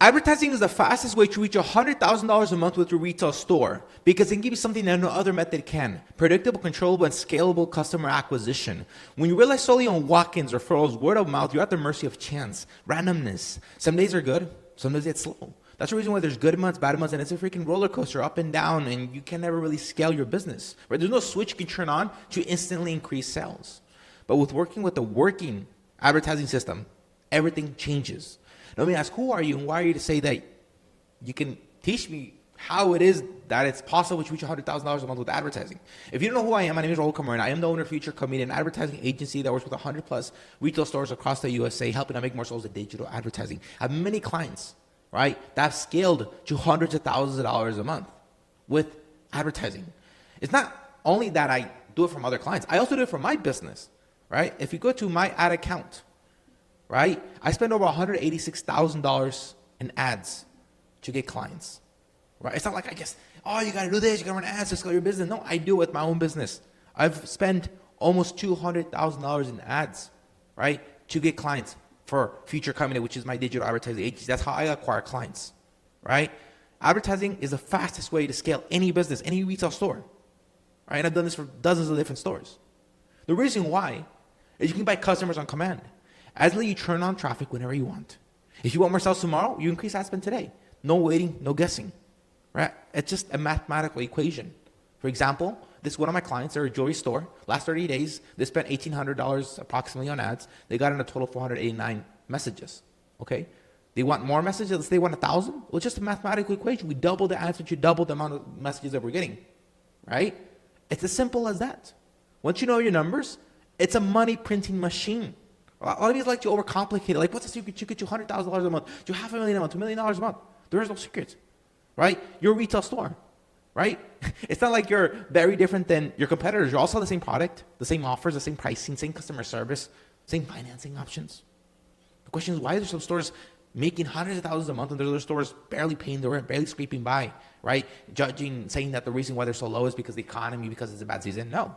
Advertising is the fastest way to reach $100,000 a month with your retail store because it can give you something that no other method can. Predictable, controllable, and scalable customer acquisition. When you rely solely on walk-ins, referrals, word of mouth, you're at the mercy of chance, randomness. Some days are good, some days it's slow. That's the reason why there's good months, bad months, and it's a freaking roller coaster up and down, and you can never really scale your business. Right? There's no switch you can turn on to instantly increase sales. But with working with the working advertising system, everything changes. Let me ask, who are you and why are you to say that you can teach me how it is that it's possible to reach $100,000 a month with advertising? If you don't know who I am, my name is Raul Camarena. I am the owner of Future Comedian, an advertising agency that works with 100 plus retail stores across the USA, helping them make more sales with digital advertising. I have many clients, right, that have scaled to hundreds of thousands of dollars a month with advertising. It's not only that I do it from other clients, I also do it for my business, right? If you go to my ad account, right? I spend over $186,000 in ads to get clients, right? It's not like I guess, oh, you got to do this, you got to run ads to scale your business. No, I do it with my own business. I've spent almost $200,000 in ads, right, to get clients for Future Company, which is my digital advertising agency. That's how I acquire clients, right? Advertising is the fastest way to scale any business, any retail store, right? And I've done this for dozens of different stores. The reason why is you can buy customers on command. Adly, you turn on traffic whenever you want. If you want more sales tomorrow, you increase ad spend today. No waiting, no guessing, right? It's just a mathematical equation. For example, this is one of my clients. They're a jewelry store. Last 30 days, they spent $1,800 approximately on ads. They got in a total of 489 messages, okay? They want more messages. Let's say they want 1,000. Well, it's just a mathematical equation. We double the ads, but you double the amount of messages that we're getting, right? It's as simple as that. Once you know your numbers, it's a money printing machine. A lot of you like to overcomplicate it. Like, what's the secret? You get $100,000 a month, to $500,000 a month, $2 million a month. There is no secret, right? You're a retail store, right? It's not like you're very different than your competitors. You all sell the same product, the same offers, the same pricing, same customer service, same financing options. The question is, why are there some stores making hundreds of thousands a month and there are other stores barely paying the rent, barely scraping by, right? Saying that the reason why they're so low is because of the economy, because it's a bad season. No.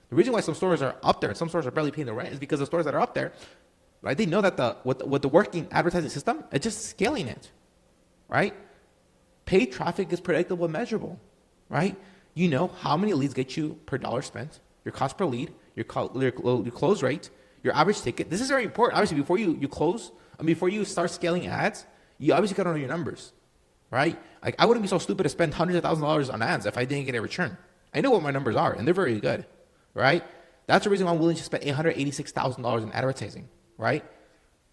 The reason why some stores are up there and some stores are barely paying the rent is because the stores that are up there, right, they know that with the working advertising system, it's just scaling it, right? Paid traffic is predictable and measurable, right? You know how many leads get you per dollar spent, your cost per lead, your close rate, your average ticket. This is very important. Obviously, before you close and before you start scaling ads, you obviously got to know your numbers, right? Like, I wouldn't be so stupid to spend hundreds of thousands of dollars on ads if I didn't get a return. I know what my numbers are, and they're very good. Right? That's the reason why I'm willing to spend $886,000 in advertising, right?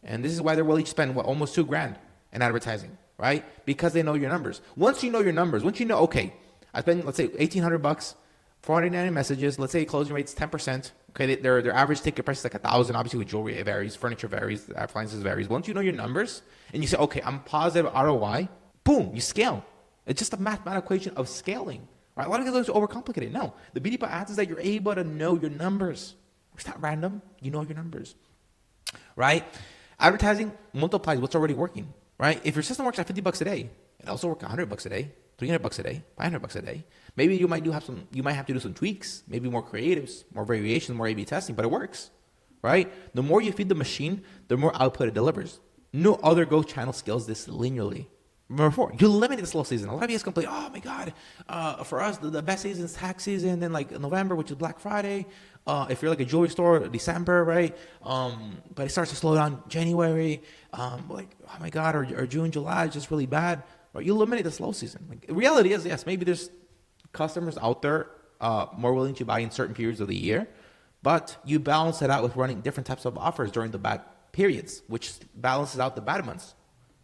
And this is why they're willing to spend almost $2,000 in advertising, right? Because they know your numbers. Once you know your numbers, once you know, okay, I spend, let's say, $1,800, 490 messages. Let's say closing rate's 10%. Okay, their average ticket price is like $1,000. Obviously, with jewelry it varies, furniture varies, appliances varies. Once you know your numbers and you say, okay, I'm positive ROI, boom, you scale. It's just a mathematical equation of scaling. Right? A lot of people are overcomplicate it. No, the beauty about ads is that you're able to know your numbers. It's not random. You know your numbers, right? Advertising multiplies what's already working, right? If your system works at $50 a day, it also works $100 a day, $300 a day, $500 a day. Maybe you might have to do some tweaks, maybe more creatives, more variations, more A/B testing, but it works, right? The more you feed the machine, the more output it delivers. No other Go channel scales this linearly. Number 4, you eliminate the slow season. A lot of you guys complain, oh my God, for us, the best season is tax season, then like November, which is Black Friday. If you're like a jewelry store, December, right? But it starts to slow down January, like, oh my God, or June, July is just really bad. Right? You eliminate the slow season. Like, the reality is, yes, maybe there's customers out there more willing to buy in certain periods of the year, but you balance it out with running different types of offers during the bad periods, which balances out the bad months.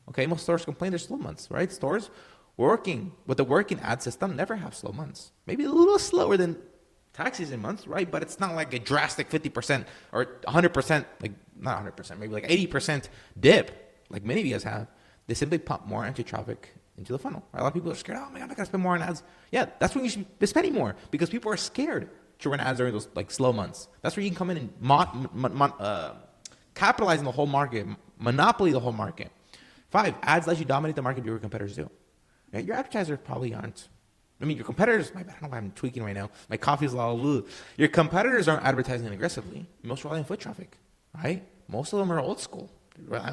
Okay, most stores complain there's slow months, right? Stores working with the working ad system never have slow months. Maybe a little slower than tax season months, right? But it's not like a drastic 50% or 100%, like not 100%, maybe like 80% dip, like many of you guys have. They simply pump more entry traffic into the funnel. Right? A lot of people are scared, oh my God, I gotta spend more on ads. Yeah, that's when you should be spending more because people are scared to run ads during those like slow months. That's where you can come in and capitalize on the whole market, monopoly the whole market. 5, ads let you dominate the market your competitors do. Right? Your advertisers probably aren't. I mean, your competitors, I don't know why I'm tweaking right now. My coffee's all. Your competitors aren't advertising aggressively. Most rely on foot traffic, right? Most of them are old school.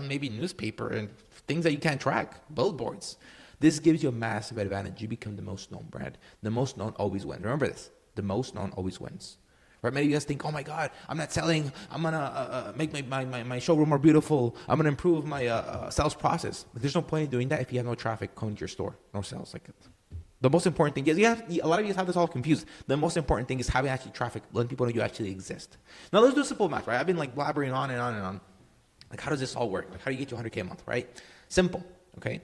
maybe newspaper and things that you can't track, billboards. This gives you a massive advantage. You become the most known brand. The most known always wins. Remember this. The most known always wins. Right? Many of you guys think, oh my God, I'm not selling. I'm going to make my showroom more beautiful. I'm going to improve my sales process. But there's no point in doing that if you have no traffic coming to your store. No sales. The most important thing is, a lot of you have this all confused. The most important thing is having actually traffic, letting people know you actually exist. Now let's do simple math, right? I've been blabbering on and on and on. How does this all work? How do you get you 100K a month, right? Simple, okay?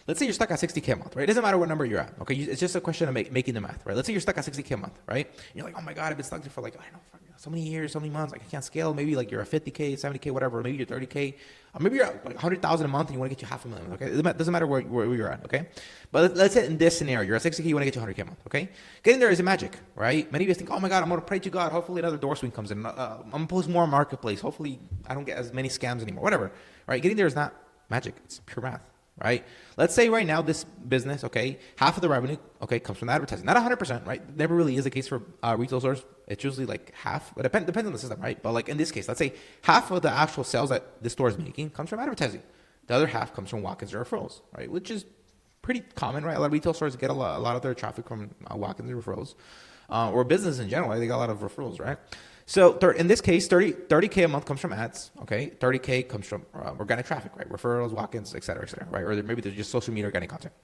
Let's say you're stuck at 60K a month, right? It doesn't matter what number you're at, okay? It's just a question of making the math, right? Let's say you're stuck at 60K a month, right? And you're like, oh my God, I've been stuck there for I don't know, so many years, so many months. I can't scale. Maybe you're at 50K, 70K, whatever. Maybe you're 30K. Maybe you're at 100,000 a month and you want to get you $500,000, okay? It doesn't matter where you're at, okay? But let's say in this scenario, you're at 60K, you want to get you 100K a month, okay? Getting there isn't magic, right? Many of you think, oh my God, I'm going to pray to God. Hopefully another door swing comes in. I'm going to post more on Marketplace. Hopefully I don't get as many scams anymore, whatever, right? Getting there is not magic. It's pure math. Right? Let's say right now this business, okay, half of the revenue, okay, comes from advertising. Not 100%, right? Never really is the case for retail stores. It's usually half, but depends on the system, right? But in this case, let's say half of the actual sales that the store is making comes from advertising. The other half comes from walk-ins or referrals, right? Which is pretty common, right? A lot of retail stores get a lot of their traffic from walk-ins and referrals, or business in general. Right? They got a lot of referrals, right? So in this case, 30K a month comes from ads, okay? 30K comes from organic traffic, right? Referrals, walk-ins, et cetera, right? Or maybe there's just social media organic content.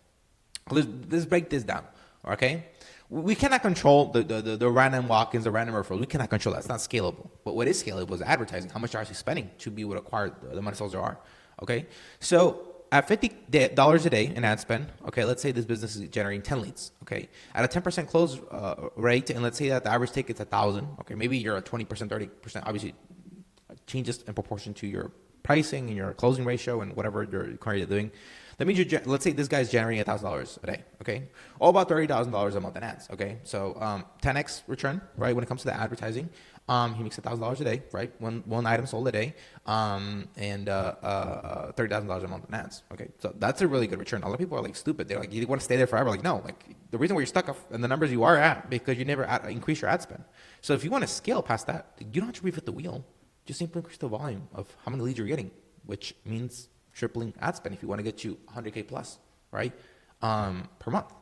Let's break this down, okay? We cannot control the random walk-ins, the random referrals. We cannot control that. It's not scalable. But what is scalable is advertising, how much you're actually spending to be able to acquire the amount of sales there are, okay? So at $50 a day in ad spend, okay, let's say this business is generating 10 leads, okay? At a 10% close rate, and let's say that the average ticket's 1,000, okay, maybe you're at 20%, 30%, obviously changes in proportion to your pricing and your closing ratio and whatever you're currently doing. That means let's say this guy's generating $1,000 a day, okay? All about $30,000 a month in ads, okay? So 10x return, right, when it comes to the advertising. He makes $1,000 a day, right? One item sold a day, and $30,000 a month in ads. Okay, so that's a really good return. A lot of people are stupid. They're you want to stay there forever. No, the reason why you're stuck in the numbers you are at because you never increase your ad spend. So if you want to scale past that, you don't have to refit the wheel. Just simply increase the volume of how many leads you're getting, which means tripling ad spend if you want to get you 100K plus, right, per month.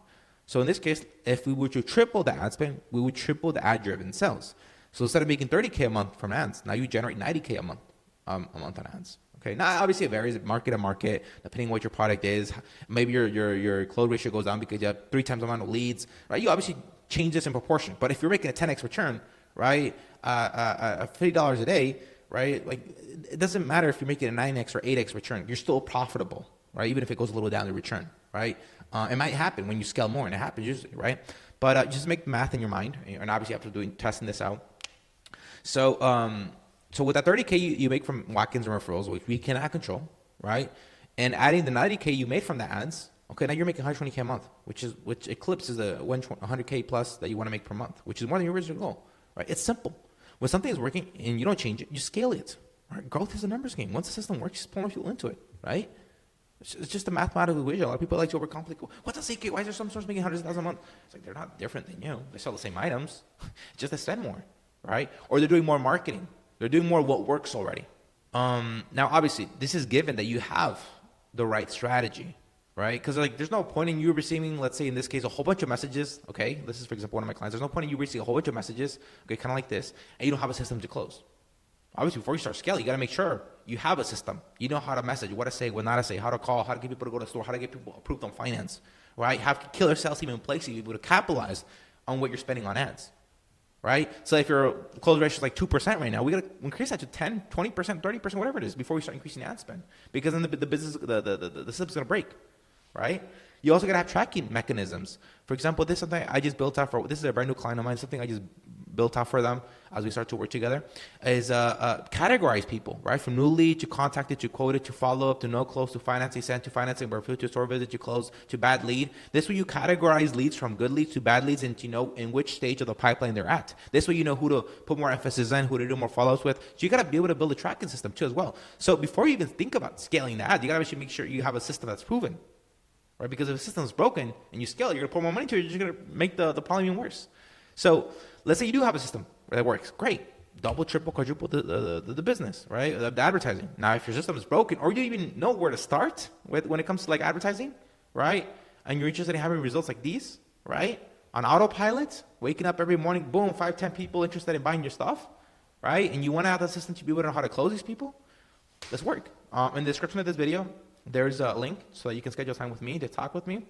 So in this case, if we were to triple the ad spend, we would triple the ad-driven sales. So instead of making 30K a month from ads, now you generate 90K a month on ads. Okay. Now obviously it varies market to market, depending on what your product is. Maybe your close ratio goes down because you have 3 times the amount of leads, right? You obviously change this in proportion. But if you're making a 10x return, right, $50 a day, right? It doesn't matter if you're making a 9x or 8x return. You're still profitable, right? Even if it goes a little down the return, right? It might happen when you scale more, and it happens usually, right? But just make math in your mind, and obviously after testing this out. So with that 30K you make from walk-ins and referrals, which we cannot control, right? And adding the 90K you made from the ads, okay, now you're making 120K a month, which eclipses the 100K plus that you want to make per month, which is more than your original goal, right? It's simple. When something is working and you don't change it, you scale it. Right? Growth is a numbers game. Once the system works, just pull more people into it, right? It's just a mathematical equation. A lot of people like to overcomplicate. What's the secret? Why is there some stores making hundreds of thousands a month? It's they're not different than you. They sell the same items, just they spend more, right? Or they're doing more marketing. They're doing more of what works already. Now, obviously, this is given that you have the right strategy, right? Because there's no point in you receiving, let's say in this case, a whole bunch of messages. Okay, this is for example one of my clients. There's no point in you receiving a whole bunch of messages, okay, kind of like this, and you don't have a system to close. Obviously, before you start scaling, you got to make sure you have a system. You know how to message, what to say, what not to say, how to call, how to get people to go to the store, how to get people approved on finance, right? You have to killer sales team in place to be able to capitalize on what you're spending on ads, right? So if your close ratio is like 2% right now, we got to increase that to 10, 20%, 30%, whatever it is, before we start increasing ad spend. Because then the business, the system's going to break, right? You also got to have tracking mechanisms. For example, this is something I just built out for, this is a brand new client of mine, something I just built out for them as we start to work together, is categorize people, right? From new lead to contacted to quoted to follow-up to no close to financing sent to financing referred to store visit to close to bad lead. This way you categorize leads from good leads to bad leads and you know in which stage of the pipeline they're at. This way you know who to put more emphasis on, who to do more follow-ups with. So you got to be able to build a tracking system too as well. So before you even think about scaling the ad, you got to actually make sure you have a system that's proven, right? Because if the system is broken and you scale it, you're going to pour more money into it, you're just going to make the problem even worse. So let's say you do have a system that works. Great. double, triple, quadruple the business, right? The advertising. Now, if your system is broken or you even know where to start with when it comes to like advertising, right? And you're interested in having results like these, right? On autopilot, waking up every morning, boom, 5, 10 people interested in buying your stuff, right? And you want to have the system to be able to know how to close these people, let's work. In the description of this video, there's a link so that you can schedule time with me to talk with me,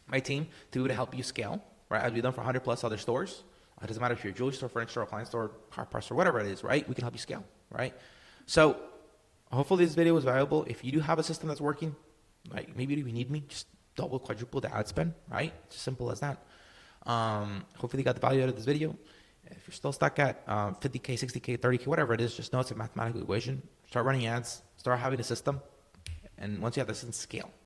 my team, to be able to help you scale, right? As we've done for 100 plus other stores. It doesn't matter if you're a jewelry store, furniture store, appliance store, car parts store, whatever it is, right? We can help you scale, right? So hopefully this video was valuable. If you do have a system that's working, like maybe you need me, just double, quadruple the ad spend, right? It's as simple as that. Hopefully you got the value out of this video. If you're still stuck at 50K, 60K, 30K, whatever it is, just know it's a mathematical equation. Start running ads, start having a system. And once you have the system, scale,